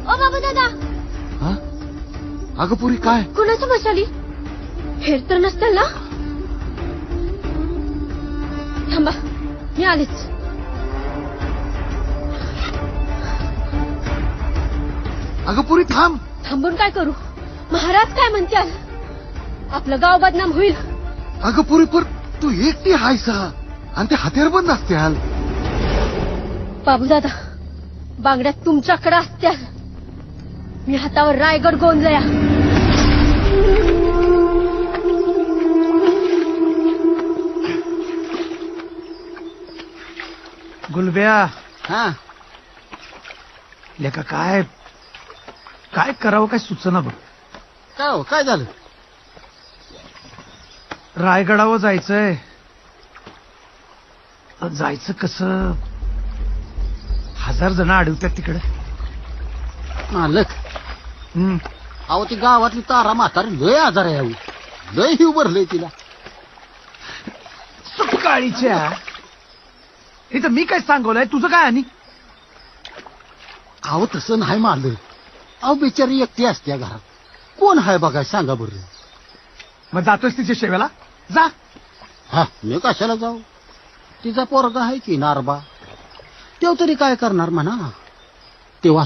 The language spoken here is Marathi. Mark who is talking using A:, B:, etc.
A: ओ बाबू दादा.
B: हा? अगं पुरी काय?
A: कुणाची बस आली? हेर तर नसतील ना? थांबा, मी आलीच.
B: अगं पुरी थांब.
A: थांबून काय करू? महाराज काय म्हणतात? आपलं गाव बदनाम होईल.
B: अगं पुरी पर तू एकटी हायसा आणि ते हत्यार बंद असत्याल.
A: बाबू दादा, बांगड्यात तुमच्याकडे असत्या. मी हातावर रायगड गोंदलया.
C: गुलब्या.
B: हा
C: लेका काय काय करावं काय सुचना बघ.
B: काय हो काय झालं?
C: रायगडावर जायचंय. जायचं कसं? 1000 जण अडवतात तिकडे.
B: मालक अहो ती गावातली तारा म्हातारी लय आजार आहे. लय हिव भरलंय तिला.
C: सुकाळीच्या इथं मी काय सांगवलंय तुझं काय? आणि
B: अहो तसं नाही मालक. अहो बिचारी एकटी असत्या घरात. कोण हाय बघाय सांगा बरं.
C: मग जातोयस तिच्या सेवेला? जा.
B: हा मी कशाला जाऊ? तिचा पोरगा आहे की नारबा. तेव तरी काय करणार म्हणा. तेव्हा